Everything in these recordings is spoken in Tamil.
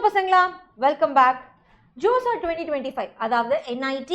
Hello பசங்களா, வெல்கம் பேக். ஜோசா 2025 அதாவது NIT,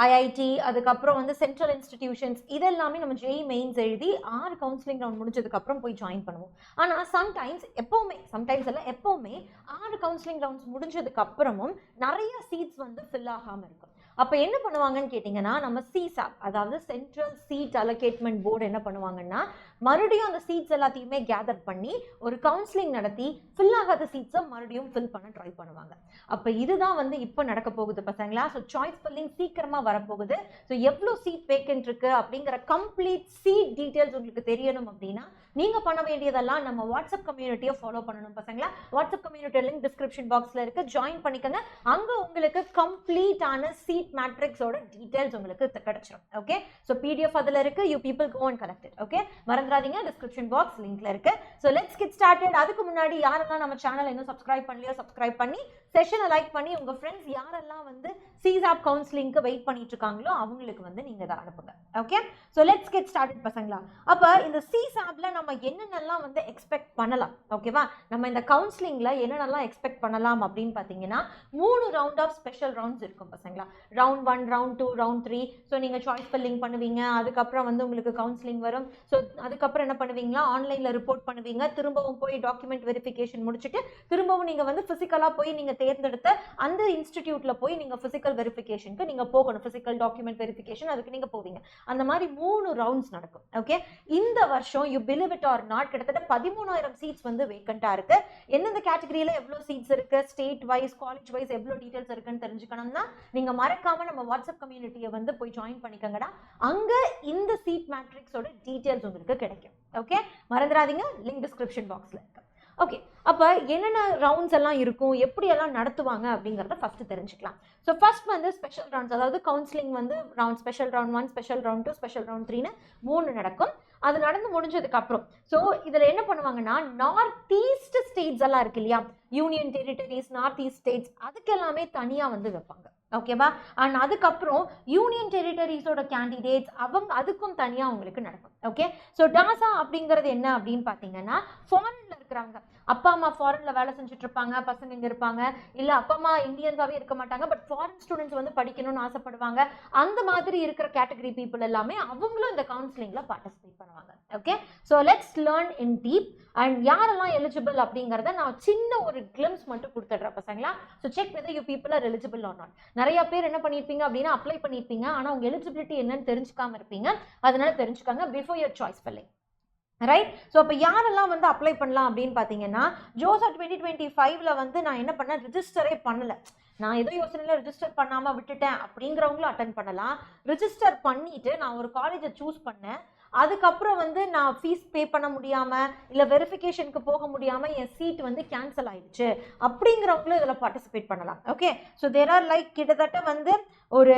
IIT, அதுக்கப்புறம் வந்து சென்ட்ரல் இன்ஸ்டிடியூஷன்ஸ் இதெல்லாமே நம்ம JEE மெயின்ஸ் எழுதி 6 கவுன்சிலிங் ரவுண்ட் முடிஞ்சதுக்கப்புறம் போய் ஜாயின் பண்ணுவோம். ஆனால் சம்டைம்ஸ் எல்லாம் எப்போவுமே 6 கவுன்சிலிங் ரவுண்ட்ஸ் முடிஞ்சதுக்கு அப்புறமும் நிறைய சீட்ஸ் வந்து ஃபில் ஆகாமல் இருக்கும். அப்போ என்ன பண்ணுவாங்கன்னு கேட்டிங்கன்னா, நம்ம CSAP அதாவது சென்ட்ரல் சீட் அலோகேட்மெண்ட் போர்டு என்ன பண்ணுவாங்கன்னா, மறுபடியும் அந்த சீட்ஸ் எல்லாத்தையுமே கேதர் பண்ணி ஒரு கவுன்சிலிங் நடத்தி ஃபில் ஆகாத சீட்ஸை மறுபடியும் ஃபில் பண்ண ட்ரை பண்ணுவாங்க. அப்போ இதுதான் வந்து இப்போ நடக்க போகுது பசங்களா. ஸோ சாய்ஸ் ஃபில்லிங் சீக்கிரமாக வரப்போகுது. ஸோ எவ்வளோ சீட் வேக்கன்ட் இருக்கு அப்படிங்கிற கம்ப்ளீட் சீட் டீட்டெயில்ஸ் உங்களுக்கு தெரியணும் அப்படின்னா நீங்கள் பண்ண வேண்டியதெல்லாம் நம்ம வாட்ஸ்அப் கம்யூனிட்டியை ஃபாலோ பண்ணணும் பசங்களா. வாட்ஸ்அப் கம்யூனிட்டி லிங்க் டிஸ்கிரிப்ஷன் பாக்ஸில் இருக்கு, ஜாயின் பண்ணிக்கோங்க. அங்கே உங்களுக்கு கம்ப்ளீட்டான சீட் மேட்ரிக்ஸோட டீடைல்ஸ் உங்களுக்கு கிடைச்சிடும். ஓகே, ஸோ PDF அதில் இருக்கு, you people go and collect it. Okay, மறந்துடாதீங்க, டிஸ்கிரிப்ஷன் பாக்ஸ் லிங்க்ல இருக்கு. So let's get started. அதுக்கு முன்னாடி யாரெல்லாம் நம்ம சேனல் இன்னும் சப்ஸ்கிரைப் பண்ணலையோ சப்ஸ்கிரைப் பண்ணி செஷனை லைக் பண்ணி உங்க ஃப்ரெண்ட்ஸ் யாரெல்லாம் வந்து CSAP கவுன்சிலிங்க்கு வெயிட் பண்ணிட்டு இருக்காங்களோ அவங்களுக்கு வந்து நீங்க இதை அனுப்புங்க. Okay, so let's get started பசங்களா. அப்போ இந்த CSAPல நம்ம என்னென்னலாம் வந்து எக்ஸ்பெக்ட் பண்ணலாம், ஓகேவா? நம்ம இந்த கவுன்சிலிங்ல என்னென்னலாம் எக்ஸ்பெக்ட் பண்ணலாம் அப்படின்னு பார்த்தீங்கன்னா 3 ரவுண்ட் ஆஃப் ஸ்பெஷல் ரவுண்ட்ஸ் இருக்கும் பசங்களா. Round 1, round 2, round 3. ஸோ நீங்கள் சாய்ஸ் ஃபில்லிங் பண்ணுவீங்க, அதுக்கப்புறம் வந்து உங்களுக்கு கவுன்சிலிங் வரும். ஸோ அதுக்கப்புறம் என்ன பண்ணுவீங்களா, ஆன்லைனில் ரிப்போர்ட் பண்ணுவீங்க, திரும்பவும் போய் டாக்குமெண்ட் வெரிஃபிகேஷன் முடிச்சுட்டு திரும்பவும் நீங்கள் வந்து ஃபிசிக்கலாக போய் நீங்கள் தேர்ந்தெடுத்த அந்த இன்ஸ்டிடியூட்ல போய் நீங்கள் ஃபிசிக்கல் வெரிஃபிகேஷனுக்கு நீங்கள் போகணும். ஃபிசிக்கல் டாக்குமெண்ட் வெரிஃபிகேஷன் அதுக்கு நீங்கள் போவீங்க. அந்த மாதிரி 3 ரவுண்ட்ஸ் நடக்கும். ஓகே, இந்த வருஷம் you believe it or not கிட்டத்தட்ட 13,000 சீட்ஸ் வந்து வேக்கண்டா இருக்கு. எந்தெந்த கேட்டகரியில எவ்வளோ சீட்ஸ் இருக்கு, ஸ்டேட் வைஸ், காலேஜ் வைஸ் எவ்வளோ டீடைல்ஸ் இருக்குன்னு தெரிஞ்சுக்கணும்னா நீங்க மறக்காம நம்ம வாட்ஸ்அப் கம்யூனிட்டியை வந்து போய் ஜாயின் பண்ணிக்கங்கடா. அங்க இந்த சீட் மேட்ரிக்ஸோட டீடைல்ஸ் உங்களுக்கு கிடைக்கும். ஓகே, மறந்துடாதீங்க, லிங்க் டிஸ்கிரிப்ஷன் பாக்ஸ்ல இருக்கு. ஓகே, அப்போ என்னென்ன ரவுண்ட்ஸ் எல்லாம் இருக்கும், எப்படியெல்லாம் நடத்துவாங்க அப்படிங்கிறத ஃபர்ஸ்ட் தெரிஞ்சுக்கலாம். ஸோ ஃபர்ஸ்ட் வந்து ஸ்பெஷல் ரவுண்ட்ஸ், அதாவது கவுன்சிலிங் வந்து round special round 1, special round 2, special round 3ன்னு 3 நடக்கும். அது நடந்து முடிஞ்சதுக்கு அப்புறம் ஸோ இதில் என்ன பண்ணுவாங்கன்னா, நார்த் ஈஸ்ட் ஸ்டேட்ஸ் எல்லாம் இருக்கு இல்லையா, union territories, north east states, அதுக்கு எல்லாமே தனியாக வந்து வைப்பாங்க. ஓகேவா? அண்ட் அதுக்கப்புறம் யூனியன் டெரிட்டரிஸோட கேண்டிடேட்ஸ் அதுக்கும் தனியாக உங்களுக்கு நடக்கும். ஓகே, ஸோ டாசா அப்படிங்கிறது என்ன அப்படின்னு பார்த்தீங்கன்னா, ஃபாரின்ல இருக்கிறவங்க, அப்பா அம்மா ஃபாரின்ல வேலை செஞ்சுட்டு இருப்பாங்க, பசங்க இங்கே இருப்பாங்க, இல்லை அப்பா அம்மா இந்தியன்ஸாகவே இருக்க மாட்டாங்க, பட் ஃபாரின் ஸ்டூடெண்ட்ஸ் வந்து படிக்கணும்னு ஆசைப்படுவாங்க. அந்த மாதிரி இருக்கிற கேட்டகரி பீப்புள் எல்லாமே அவங்களும் இந்த கவுன்சிலிங்ல பார்ட்டிசிபேட் பண்ணுவாங்க. Okay, so let's learn in deep. And யாரெல்லாம் எலிஜிபிள் அப்படிங்கிறத நான் சின்ன ஒரு கிளிம்ஸ் மட்டும் கொடுத்துட்றேன் பசங்களா. So check whether you people are eligible or not. நிறைய பேர் என்ன பண்ணியிருப்பீங்க அப்படின்னா அப்ளை பண்ணியிருப்பீங்க, ஆனால் உங்க எலிஜிபிலிட்டி என்னன்னு தெரிஞ்சுக்காம இருப்பீங்க. அதனால தெரிஞ்சுக்காங்க before your choice filling. Right? So அப்போ யாரெல்லாம் வந்து அப்ளை பண்ணலாம் அப்படின்னு பார்த்தீங்கன்னா, ஜோசா 2025ல வந்து நான் என்ன பண்ணேன், ரிஜிஸ்டரே பண்ணல, நான் ஏதோ யோசனையில் ரிஜிஸ்டர் பண்ணாமல் விட்டுட்டேன் அப்படிங்கிறவங்களும் அட்டன் பண்ணலாம். ரிஜிஸ்டர் பண்ணிட்டு நான் ஒரு காலேஜை சூஸ் பண்ணேன், அதுக்கப்புறம் வந்து நான் ஃபீஸ் பே பண்ண முடியாமல் இல்லை வெரிஃபிகேஷனுக்கு போக முடியாமல் என் சீட் வந்து கேன்சல் ஆயிடுச்சு அப்படிங்கிறவங்களும் இதில் பார்ட்டிசிபேட் பண்ணலாம். Okay, so there are like கிட்டத்தட்ட வந்து ஒரு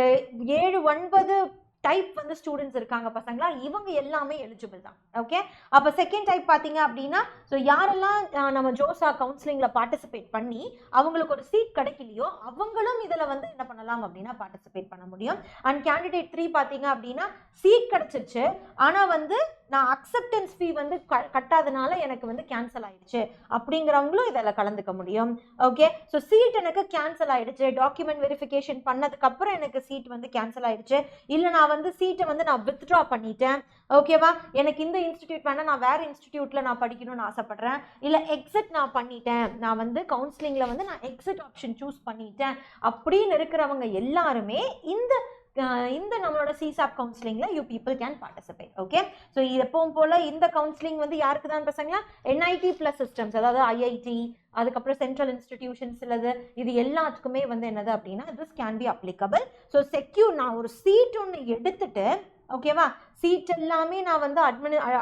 7-9 டைப் வந்து ஸ்டூடெண்ட்ஸ் இருக்காங்க பசங்களா. இவங்க எல்லாமே எலிஜிபிள் தான். ஓகே, அப்போ செகண்ட் டைப் பார்த்தீங்க அப்படின்னா, ஸோ யாரெல்லாம் நம்ம ஜோசா கவுன்சிலிங்கில் பார்ட்டிசிபேட் பண்ணி அவங்களுக்கு ஒரு சீட் கிடைக்கலையோ அவங்களும் இதில் வந்து என்ன பண்ணலாம் அப்படின்னா பார்ட்டிசிபேட் பண்ண முடியும். அண்ட் கேண்டிடேட் 3 பார்த்தீங்க அப்படின்னா, சீட் கிடைச்சிருச்சு ஆனால் வந்து நான் அக்செப்டன்ஸ் ஃபீ வந்து கட்டாதனால எனக்கு வந்து கேன்சல் ஆயிடுச்சு அப்படிங்கிறவங்களும் இதில் கலந்துக்க முடியும். ஓகே, ஸோ சீட் எனக்கு கேன்சல் ஆயிடுச்சு, டாக்குமெண்ட் வெரிஃபிகேஷன் பண்ணதுக்கு அப்புறம் எனக்கு சீட் வந்து கேன்சல் ஆயிடுச்சு, இல்லை நான் வந்து சீட்டை வந்து நான் வித்ட்ரா பண்ணிட்டேன், ஓகேவா, எனக்கு இந்த இன்ஸ்டிடியூட் வேணா, நான் வேற இன்ஸ்டிடியூட்ல நான் படிக்கணும்னு ஆசைப்படுறேன், இல்லை எக்ஸிட் நான் பண்ணிட்டேன், நான் வந்து கவுன்சிலிங்ல வந்து நான் எக்ஸிட் ஆப்ஷன் சூஸ் பண்ணிட்டேன் அப்படின்னு இருக்கிறவங்க எல்லாருமே இந்த நம்மளோட CSAP கவுன்சிலிங்ல you people can participate. Okay, so எப்பவும் போல இந்த கவுன்சிலிங் வந்து யாருக்கு தான் பசங்களா, NIT + சிஸ்டம்ஸ், அதாவது IIT, அதுக்கப்புறம் சென்ட்ரல் இன்ஸ்டிடியூஷன்ஸ் இல்லது, இது எல்லாத்துக்குமே வந்து என்னது அப்படின்னா this can be applicable. So secure, நான் ஒரு சீட் ஒன்று எடுத்துட்டு, ஓகேவா, சீட் எல்லாமே நான் வந்து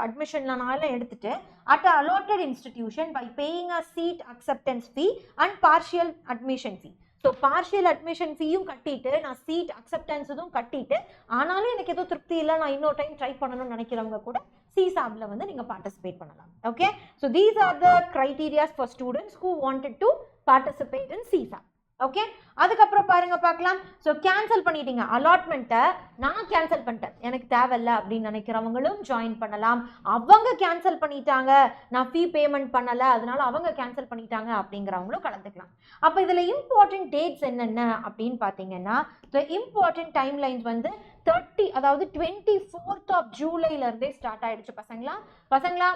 அட்மிஷன்லாம் எடுத்துட்டு at a allotted institution by paying a seat acceptance fee and partial admission fee. So partial admission ஃபீயும் கட்டிட்டு நான் சீட் அக்செப்டன்ஸும் கட்டிட்டு ஆனாலும் எனக்கு ஏதோ திருப்தி இல்லை, நான் இன்னொரு டைம் ட்ரை பண்ணணும்னு நினைக்கிறவங்க கூட CSAPல வந்து நீங்கள் பார்ட்டிசிபேட் பண்ணலாம். Okay, so these are the criterias for students who wanted to participate in CSAP. Okay, அதுக்கப்புறம் பாருங்க பார்க்கலாம். ஸோ கேன்சல் பண்ணிட்டீங்க அலாட்மெண்ட்டை, நான் கேன்சல் பண்ணிட்டேன் எனக்கு தேவையில்ல அப்படின்னு நினைக்கிறவங்களும் ஜாயின் பண்ணலாம். அவங்க கேன்சல் பண்ணிட்டாங்க, நான் ஃபீ பேமெண்ட் பண்ணலை அதனால அவங்க கேன்சல் பண்ணிட்டாங்க அப்படிங்கிறவங்களும் கலந்துக்கலாம். அப்போ இதில் இம்பார்ட்டன்ட் டேட்ஸ் என்னென்ன அப்படின்னு பார்த்தீங்கன்னா, த இம்பார்ட்டன்ட் டைம் லைன்ஸ் வந்து 30 அதாவது 24th of ஜூலைலேருந்தே ஸ்டார்ட் ஆயிடுச்சு பசங்களா.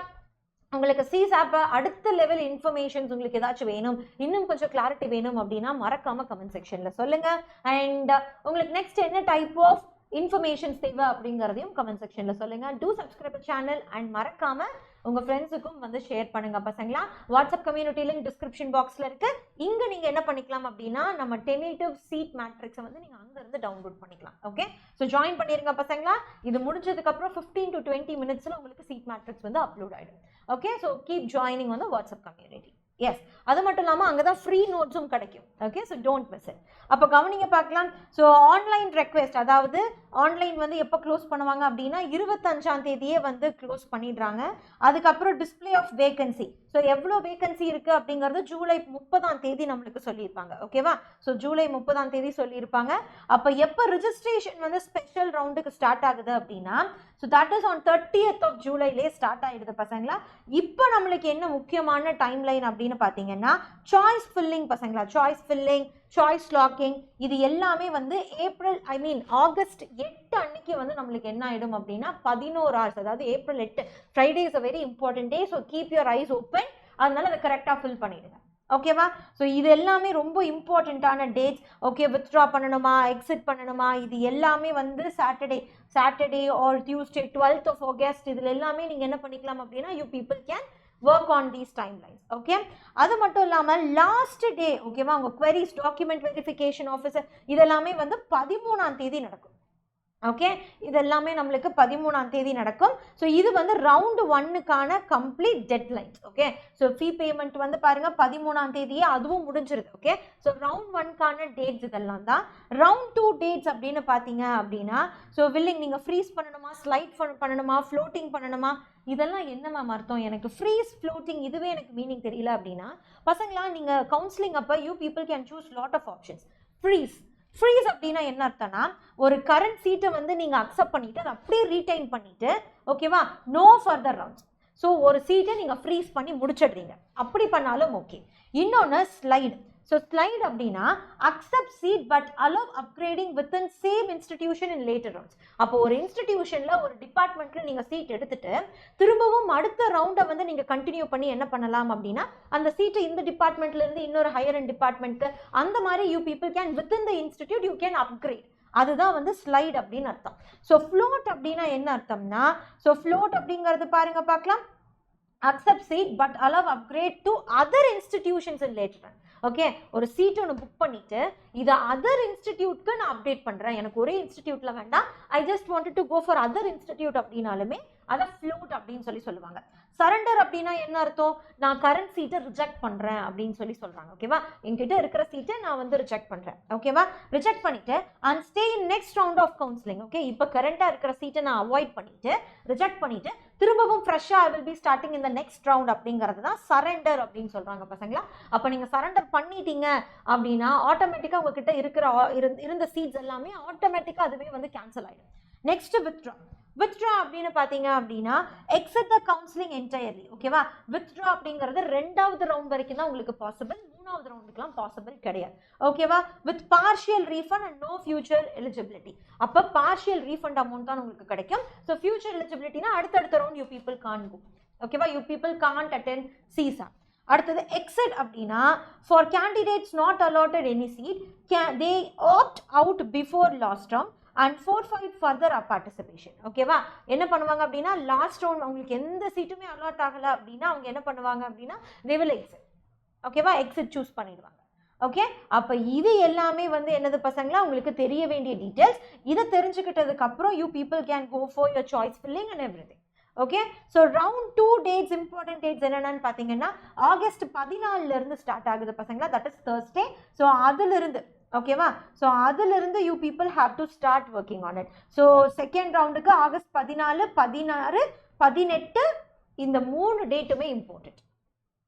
உங்களுக்கு சிசாப்பை அடுத்த லெவல் இன்ஃபர்மேஷன்ஸ் உங்களுக்கு ஏதாச்சும் வேணும், இன்னும் கொஞ்சம் கிளாரிட்டி வேணும் அப்படின்னா மறக்காம கமெண்ட் செக்ஷன்ல சொல்லுங்க. அண்ட் உங்களுக்கு நெக்ஸ்ட் என்ன டைப் ஆஃப் இன்ஃபர்மேஷன்ஸ் தேவை அப்படிங்கிறதையும் கமெண்ட் செக்ஷன்ல சொல்லுங்க. டூ சப்ஸ்கிரைப் சேனல் அண்ட் மறக்காம உங்க ஃப்ரெண்ட்ஸுக்கும் வந்து ஷேர் பண்ணுங்க பசங்களா. வாட்ஸ்அப் கம்யூனிட்டி லிங்க் டிஸ்கிரிப்ஷன் பாக்ஸ்ல இருக்கு. இங்க நீங்க என்ன பண்ணிக்கலாம் அப்படின்னா நம்ம டென்டேட்டிவ் சீட் மேட்ரிக்ஸை வந்து நீங்க அங்க இருந்து டவுன்லோட் பண்ணிக்கலாம். ஓகே, ஸோ ஜாயின் பண்ணிருங்க பசங்களா. இது முடிஞ்சதுக்கு அப்புறம் 15 to 20 மினிட்ஸ்ல உங்களுக்கு சீட் மேட்ரிக்ஸ் வந்து அப்லோட் ஆயிடும். Okay, so keep joining on the WhatsApp community. Yes, அது மட்டும் இல்லாமல் அங்கே தான் ஃப்ரீ நோட்ஸும் கிடைக்கும். Okay, so don't miss it. அப்போ கவனிங்க பார்க்கலாம். ஸோ ஆன்லைன் ரெக்வெஸ்ட், அதாவது ஆன்லைன் வந்து எப்போ க்ளோஸ் பண்ணுவாங்க அப்படின்னா 25ஆம் தேதியே வந்து க்ளோஸ் பண்ணிடுறாங்க. அதுக்கப்புறம் டிஸ்பிளே ஆஃப் வேகன்சி, ஸோ எவ்வளோ வேகன்சி இருக்குது அப்படிங்கிறது ஜூலை 30ஆம் தேதி நம்மளுக்கு சொல்லியிருப்பாங்க. ஓகேவா, ஸோ ஜூலை 30ஆம் தேதி சொல்லியிருப்பாங்க. அப்போ எப்போ ரிஜிஸ்ட்ரேஷன் வந்து ஸ்பெஷல் ரவுண்டுக்கு ஸ்டார்ட் ஆகுது அப்படின்னா, so that is on 30th of ஜூலைலே ஸ்டார்ட் ஆகிடுது பசங்களா. இப்போ நம்மளுக்கு என்ன முக்கியமான டைம் லைன் அப்படின்னு பார்த்தீங்கன்னா சாய்ஸ் ஃபில்லிங் பசங்களா. சாய்ஸ் ஃபில்லிங், சாய்ஸ் லாக்கிங், இது எல்லாமே வந்து ஆகஸ்ட் 8 அன்னைக்கு வந்து நம்மளுக்கு என்ன ஆகிடும் அப்படின்னா 11 hours, அதாவது April 8 Friday is a very important day. So keep your eyes open, அதனால அதை கரெக்டாக ஃபில் பண்ணிடுங்க. ஓகேவா, ஸோ இது எல்லாமே ரொம்ப இம்பார்ட்டண்ட்டான டேட்ஸ். ஓகே, வித்ட்ரா பண்ணணுமா, எக்ஸிட் பண்ணணுமா, இது எல்லாமே வந்து Saturday R Tuesday 12th of August இதில் எல்லாமே நீங்கள் என்ன பண்ணிக்கலாம் அப்படின்னா you people can work on these timelines. Okay, அது மட்டும் இல்லாமல் லாஸ்ட் டே, ஓகேவா, உங்கள் queries, டாக்குமெண்ட் வெரிஃபிகேஷன் ஆஃபீஸர் இதெல்லாமே வந்து 13ஆம் தேதி நடக்கும். ஓகே, இதெல்லாமே நம்மளுக்கு 13ஆம் தேதி நடக்கும். ஸோ இது வந்து ரவுண்ட் 1க்கான complete deadlines. Okay, so fee payment வந்து பாருங்க 13ஆம் தேதியே அதுவும் முடிஞ்சிருது. ஓகே, ஸோ ரவுண்ட் 1க்கான டேட்ஸ் இதெல்லாம் தான். ரவுண்ட் 2 டேட்ஸ் அப்படின்னு பார்த்தீங்க அப்படின்னா, ஸோ வில்லிங் நீங்கள் ஃப்ரீஸ் பண்ணணுமா, ஸ்லைட் பண்ணணுமா, ஃப்ளோட்டிங் பண்ணணுமா, இதெல்லாம் என்ன மேம் அர்த்தம், எனக்கு ஃப்ரீஸ் ஃப்ளோட்டிங் இதுவே எனக்கு மீனிங் தெரியல அப்படின்னா பசங்களா, நீங்கள் கவுன்சிலிங் அப்போ you people can choose lot of options. Freeze அப்படின்னா என்ன அர்த்தம்னா, ஒரு கரண்ட் சீட்டை வந்து நீங்கள் அக்செப்ட் பண்ணிட்டு அதை அப்படியே ரீடைன் பண்ணிட்டு, ஓகேவா, நோ ஃபர்தர் ரவுண்ட்ஸ். ஸோ ஒரு சீட்டை நீங்கள் ஃப்ரீஸ் பண்ணி முடிச்சிடுறீங்க, அப்படி பண்ணாலும் ஓகே. இன்னொன்று ஸ்லைடு. ஸோ ஸ்லைட் அப்படின்னா accept seat but allow upgrading within same institution in later rounds. அப்போ ஒரு இன்ஸ்டிடியூஷனில் ஒரு டிபார்ட்மெண்ட்டில் நீங்கள் சீட் எடுத்துட்டு திரும்பவும் அடுத்த ரவுண்டை வந்து நீங்கள் கண்டினியூ பண்ணி என்ன பண்ணலாம் அப்படின்னா அந்த சீட்டை இந்த டிபார்ட்மெண்ட்லேருந்து இன்னொரு ஹையர் அண்ட் டிபார்ட்மெண்ட்க்கு அந்த மாதிரி you people can within the institute you can upgrade. அதுதான் வந்து ஸ்லைட் அப்படின்னு அர்த்தம். ஸோ ஃப்ளோட் அப்படின்னா என்ன அர்த்தம்னா, ஸோ ஃப்ளோட் அப்படிங்கிறது பாருங்க பார்க்கலாம், accept seat but allow upgrade to other institutions in later. Okay, ஒரு சீட் ஒன்று புக் பண்ணிட்டு இதை அதர் இன்ஸ்டிடியூட்க்கு நான் அப்டேட் பண்ணுறேன், எனக்கு ஒரே இன்ஸ்டிடியூட்ல வேண்டாம், I just wanted to go for other institute அப்படின்னாலுமே அதை ஃப்ளோட் அப்படின்னு சொல்லுவாங்க. சரண்டர் அப்படின்னா என்ன அர்த்தம், நான் கரண்ட் சீட்டை ரிஜெக்ட் பண்ணுறேன் அப்படின்னு சொல்கிறாங்க. ஓகேவா, என்கிட்ட இருக்கிற சீட்டை நான் வந்து ரிஜெக்ட் பண்ணுறேன். ஓகேவா, ரிஜெக்ட் பண்ணிட்டு and stay in next round of counselling. Okay, இப்போ கரண்டாக இருக்கிற சீட்டை நான் அவாய்ட் பண்ணிட்டு ரிஜெக்ட் பண்ணிட்டு திரும்பவும் ஃப்ரெஷ்ஷாக ஐ வில் பி ஸ்டார்டிங் இந்த நெக்ஸ்ட் ரவுண்ட் அப்படிங்கிறது தான் சரண்டர் அப்படின்னு சொல்கிறாங்க பசங்களா. அப்போ நீங்கள் சரண்டர் பண்ணிட்டீங்க அப்படின்னா ஆட்டோமேட்டிக்காக உங்ககிட்ட இருக்கிற இருந்த சீட்ஸ் எல்லாமே ஆட்டோமேட்டிக்காக அதுவே வந்து கேன்சல் ஆகிடும். நெக்ஸ்ட் வித்ட்ரா அப்படின்னு பார்த்தீங்க அப்படின்னா எக்ஸிட் த கவுன்சிலிங் என்டையர்லி. ஓகேவா, வித்ட்ரா அப்படிங்கிறது 2வது ரவுண்ட் வரைக்கும் தான் உங்களுக்கு பாசிபிள், 3வது ரவுண்டுக்குலாம் பாசிபிள் கிடையாது. ஓகேவா, with partial refund and no future eligibility. அப்போ பார்ஷியல் ரீஃபண்ட் அமௌண்ட் தான் உங்களுக்கு கிடைக்கும். ஸோ ஃபியூச்சர் எலிஜிபிலிட்டினா அடுத்தடுத்த round you people can go. ஓகேவா, யூ பீப்புள் கான்ட் அட்டெண்ட் சிசா. அடுத்தது எக்ஸிட் அப்படின்னா for candidates not allotted any seat they opt out before last round and forfeit further participation. ஓகேவா, என்ன பண்ணுவாங்க அப்படின்னா லாஸ்ட் ரவுண்ட் அவங்களுக்கு எந்த சீட்டுமே அலாட் ஆகலை அப்படின்னா அவங்க என்ன பண்ணுவாங்க அப்படின்னா they will exit. ஓகேவா, எக்ஸிட் சூஸ் பண்ணிடுவாங்க. ஓகே, அப்போ இது எல்லாமே வந்து என்னது பசங்களா உங்களுக்கு தெரிய வேண்டிய டீட்டெயில்ஸ். இதை தெரிஞ்சுக்கிட்டதுக்கு அப்புறம் you people can go for your choice filling and everything. Okay, so round 2 dates important dates என்னென்னு பார்த்தீங்கன்னா ஆகஸ்ட் 14 ஸ்டார்ட் ஆகுது பசங்களா, தட் இஸ் Thursday. ஸோ அதிலிருந்து ஓகேவா, ஸோ அதிலிருந்து you people have to start working on it. So second ரவுண்டுக்கு ஆகஸ்ட் 14, 16, 18 இந்த 3 டேட்டுமே இம்பார்ட்டன்ட்.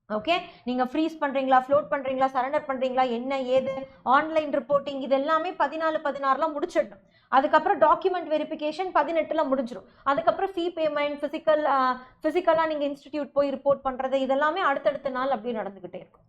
ஓகே, நீங்கள் ஃப்ரீஸ் பண்ணுறீங்களா, ஃப்ளோட் பண்ணுறீங்களா, சரண்டர் பண்ணுறீங்களா, என்ன ஏது, ஆன்லைன் ரிப்போர்ட்டிங், இது எல்லாமே 14-16 முடிச்சிடணும். அதுக்கப்புறம் டாக்குமெண்ட் வெரிஃபிகேஷன் 18 முடிஞ்சிடும். அதுக்கப்புறம் ஃபீ பேமெண்ட், ஃபிசிக்கலாக நீங்கள் இன்ஸ்டிடியூட் போய் ரிப்போர்ட் பண்ணுறது, இதெல்லாமே அடுத்தடுத்த நாள் அப்படியே நடந்துக்கிட்டே இருக்கும்.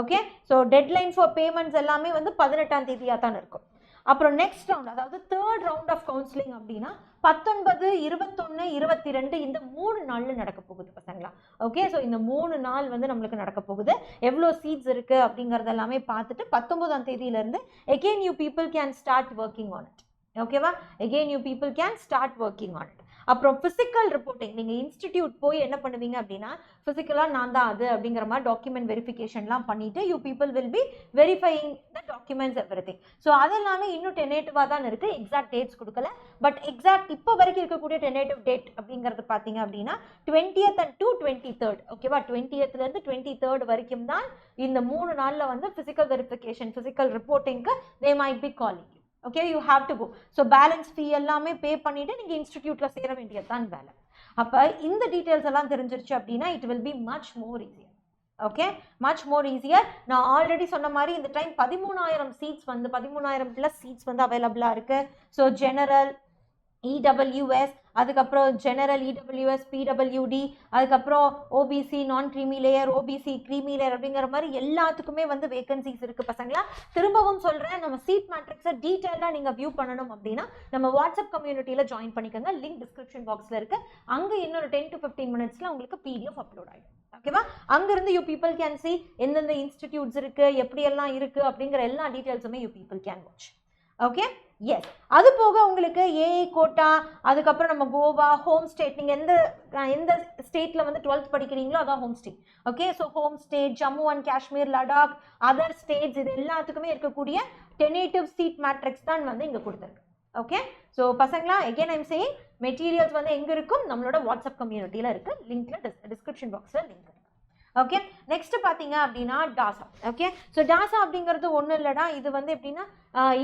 Okay, so deadline for payments எல்லாமே வந்து 18ஆம் தேதியாக தான் இருக்கும். அப்புறம் நெக்ஸ்ட் ரவுண்ட், அதாவது தேர்ட் ரவுண்ட் ஆஃப் கவுன்சிலிங் அப்படின்னா 19, 21, 22 இந்த 3 நாளில் நடக்க போகுது பசங்களா. ஓகே, ஸோ இந்த 3 நாள் வந்து நம்மளுக்கு நடக்க போகுது. எவ்வளோ சீட்ஸ் இருக்குது அப்படிங்கிறது எல்லாமே பார்த்துட்டு 19ஆம் தேதியிலேருந்து again you people can start working on it. ஓகேவா, again you people can start working on it. அப்புறம் ஃபிசிக்கல் ரிப்போர்ட்டிங், நீங்கள் இன்ஸ்டிடியூட் போய் என்ன பண்ணுவீங்க அப்படின்னா ஃபிசிக்கலாக நான் தான் அது அப்படிங்கிற மாதிரி டாக்குமெண்ட் வெரிஃபிகேஷன்லாம் பண்ணிவிட்டு you people will be verifying the documents everything. So அதெல்லாமே இன்னும் டெனேட்டிவாக தான் இருக்குது, எக்ஸாக்ட் டேட்ஸ் கொடுக்கல. பட் எக்ஸாக்ட் இப்போ வரைக்கும் இருக்கக்கூடிய டெனேட்டிவ் டேட் அப்படிங்கிறது பார்த்தீங்க அப்படின்னா 20th and to 23rd. ஓகேவா, 20th 23rd வரைக்கும் தான் இந்த 3 நாளில் வந்து ஃபிசிக்கல் வெரிஃபிகேஷன், ஃபிசிக்கல் ரிப்போர்ட்டிங்க்கு they might be calling. Okay, you have to go. So balance fee எல்லாமே பே பண்ணிவிட்டு நீங்கள் இன்ஸ்டிடியூட்டில் சேர வேண்டியது தான் வேலை. அப்போ இந்த டீட்டெயில்ஸ் எல்லாம் தெரிஞ்சிருச்சு அப்படின்னா it will be much more easier. Okay, much more easier. நான் ஆல்ரெடி சொன்ன மாதிரி இந்த டைம் 13,000 சீட்ஸ் வந்து 13,000+ சீட்ஸ் வந்து அவைலபிளாக இருக்குது. ஸோ ஜெனரல், EWS, அதுக்கப்புறம் ஜெனரல், EWS, PWD, அதுக்கப்புறம் OBC, நான் creamy layer, OBC, creamy layer அப்படிங்கிற மாதிரி எல்லாத்துக்குமே வந்து வேகன்சிஸ் இருக்குது பசங்களா. திரும்பவும் சொல்கிறேன், நம்ம சீட் மேட்ரிக்ஸை டீட்டெயிலாக நீங்கள் வியூ பண்ணணும் அப்படின்னா நம்ம வாட்ஸ்அப் கம்யூனிட்டியில் ஜாயின் பண்ணிக்கோங்க. லிங்க் டிஸ்கிரிப்ஷன் பாக்ஸில் இருக்குது. அங்கே இன்னொரு 10 to 15 minutesல உங்களுக்கு PDF அப்லோட் ஆகிடும். ஓகேவா, அங்கேருந்து யூ பீப்புள் கேன் சி எந்தெந்த இன்ஸ்டிடியூட்ஸ் இருக்குது, எப்படியெல்லாம் இருக்குது அப்படிங்கிற எல்லா டீட்டெயில்ஸுமே you people can watch. Okay, yes. அது போக உங்களுக்கு ஏஐ கோட்டா, அதுக்கப்புறம் நம்ம கோவா, ஹோம் ஸ்டேட், நீங்கள் எந்த ஸ்டேட்டில் வந்து 12th படிக்கிறீங்களோ அதான் home state. Okay, so home state, Jammu and Kashmir, Ladakh, other states, இது எல்லாத்துக்குமே இருக்கக்கூடிய டெனேட்டிவ் சீட் மேட்ரிக்ஸ் தான் வந்து இங்கே கொடுத்துருக்கு. ஓகே, ஸோ பசங்களா again I'm saying மெட்டீரியல்ஸ் வந்து எங்கே இருக்கும், நம்மளோட வாட்ஸ்அப் கம்யூனிட்டியில் இருக்குது. லிங்க்ல டிஸ்கிரிப்ஷன் பாக்ஸில் லிங்க் இருக்குது. ஓகே, நெக்ஸ்ட் பார்த்தீங்க அப்படின்னா டாசா. ஓகே, ஸோ டாசா அப்படிங்கிறது ஒன்றும் இல்லைடா, இது வந்து எப்படின்னா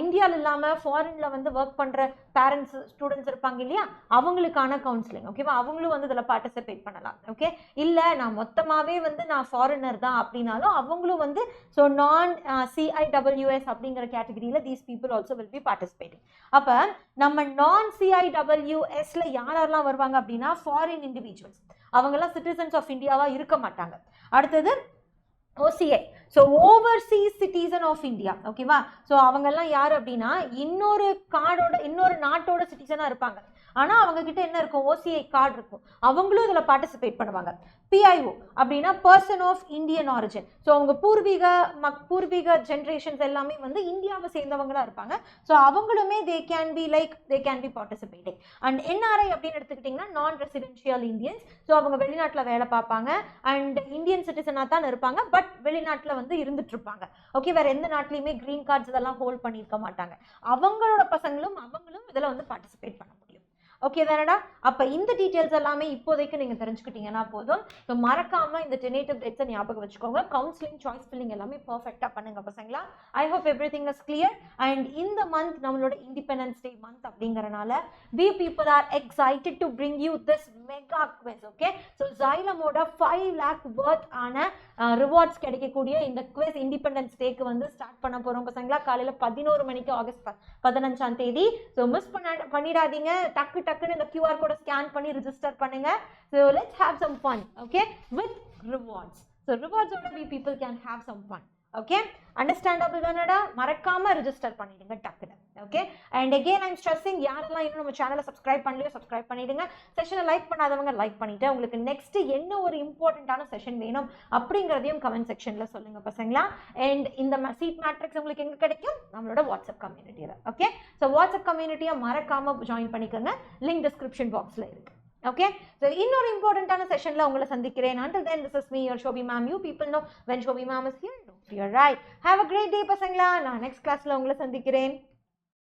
இந்தியாவில் இல்லாமல் ஃபாரினில் வந்து ஒர்க் பண்ணுற பேரண்ட்ஸ், ஸ்டூடெண்ட்ஸ் இருப்பாங்க இல்லையா, அவங்களுக்கான கவுன்சிலிங். ஓகேவா, அவங்களும் வந்து இதில் பார்ட்டிசிபேட் பண்ணலாம். ஓகே, இல்லை நான் மொத்தமாகவே வந்து நான் ஃபாரினர் தான் அப்படின்னாலும் அவங்களும் வந்து ஸோ நான் CIWS அப்படிங்கிற கேட்டகரியில் these people also will be participating. அப்போ நம்ம நான் CIWSல யாரெல்லாம் வருவாங்க அப்படின்னா ஃபாரின் இண்டிவிஜுவல்ஸ், அவங்கெல்லாம் சிட்டிசன்ஸ் ஆஃப் இந்தியாவாக இருக்க மாட்டாங்க. அடுத்தது OCI, so overseas citizen of India. ஓகேவா, ஸோ அவங்கெல்லாம் யார் அப்படின்னா இன்னொரு நாட்டோட சிட்டிசனாக இருப்பாங்க. ஆனால் அவங்க கிட்ட என்ன இருக்கும், OCI கார்டு இருக்கும். அவங்களும் இதில் பார்ட்டிசிபேட் பண்ணுவாங்க. PIO அப்படின்னா person of Indian origin. So அவங்க பூர்வீக ஜென்ரேஷன்ஸ் எல்லாமே வந்து இந்தியாவை சேர்ந்தவங்களா இருப்பாங்க. ஸோ அவங்களுமே they can be participating. And NRI அப்படின்னு எடுத்துக்கிட்டிங்கன்னா நான் ரெசிடென்ஷியல் இந்தியன்ஸ். ஸோ அவங்க வெளிநாட்டில் வேலை பார்ப்பாங்க அண்ட் இந்தியன் சிட்டிசனாக தான் இருப்பாங்க, பட் வெளிநாட்டில் வந்து இருந்துட்டு இருப்பாங்க. ஓகே, வேற எந்த நாட்டிலையுமே கிரீன் கார்ட்ஸ் இதெல்லாம் ஹோல்ட் பண்ணியிருக்க மாட்டாங்க. அவங்களோட பசங்களும் இதில் வந்து பார்ட்டிசிபேட் பண்ண முடியும். ஓகே தானடா, அப்போ இந்த டீட்டெயில்ஸ் எல்லாமே இப்போதைக்கு நீங்கள் தெரிஞ்சுக்கிட்டீங்கன்னா போதும். ஸோ மறக்காமல் இந்த டெனேட்டிவ் டேட்ஸை ஞாபகம் வச்சுக்கோங்க. கவுன்சிலிங், சாய்ஸ் ஃபில்லிங் எல்லாமே பர்ஃபெக்டாக பண்ணுங்க பசங்களா. I hope everything is clear. And இந்த மந்த் நம்மளோட இண்டிபெண்டன்ஸ் டே மந்த் அப்படிங்கறனால we people are excited to bring you this mega quiz. Okay, so Xylemோட 5 lakh worth ஆன ரிவார்ட்ஸ் கிடைக்கக்கூடிய இந்த குவிஸ் இண்டிபெண்டன்ஸ் டேக்கு வந்து ஸ்டார்ட் பண்ண போகிறோம் பசங்களா. காலையில் 11 மணிக்கு ஆகஸ்ட் 15ஆம் தேதி. ஸோ மிஸ் பண்ணிடாதீங்க. டக்குன்னு இந்த QR கோடை ஸ்கேன் பண்ணி ரிஜிஸ்டர் பண்ணுங்க. So let's have some fun. Okay, with rewards. So ரிவார்ட்ஸோட we people can have some fun. Okay, understandable தானடா, மறக்காம ரிஜிஸ்டர் பண்ணிடுங்க டக்குன்னு. Okay, and again I'm stressing, யாரெல்லாம் இன்னும் நம்ம சேனலை சப்ஸ்கிரைப் பண்ணலையோ சப்ஸ்கிரைப் பண்ணிடுங்க. செஷனை லைக் பண்ணாதவங்க லைக் பண்ணிட்டு உங்களுக்கு நெக்ஸ்ட் என்ன ஒரு இம்பார்ட்டண்ட்டான செஷன் வேணும் அப்படிங்கிறதையும் கமெண்ட் செக்ஷன்ல சொல்லுங்க பசங்களா. அண்ட் இந்த சீட் மேட்ரிக்ஸ் உங்களுக்கு எங்க கிடைக்கும், நம்மளோட வாட்ஸ்அப் கம்யூனிட்டியில. ஓகே, ஸோ வாட்ஸ்அப் கம்யூனிட்டியை மறக்காம ஜாயின் பண்ணிக்கோங்க. லிங்க் டிஸ்கிரிப்ஷன் பாக்ஸ்ல இருக்கு. Okay, so இன்னொரு இம்பார்ட்டன்ட்டான செஷன்ல உங்களை சந்திக்கிறேன். Until then, this is me, your Shobhi ma'am. You people know when Shobhi ma'am is here, don't fear, right? Have a great day பசங்களா. நான் நெக்ஸ்ட் கிளாஸ்ல உங்களை சந்திக்கிறேன்.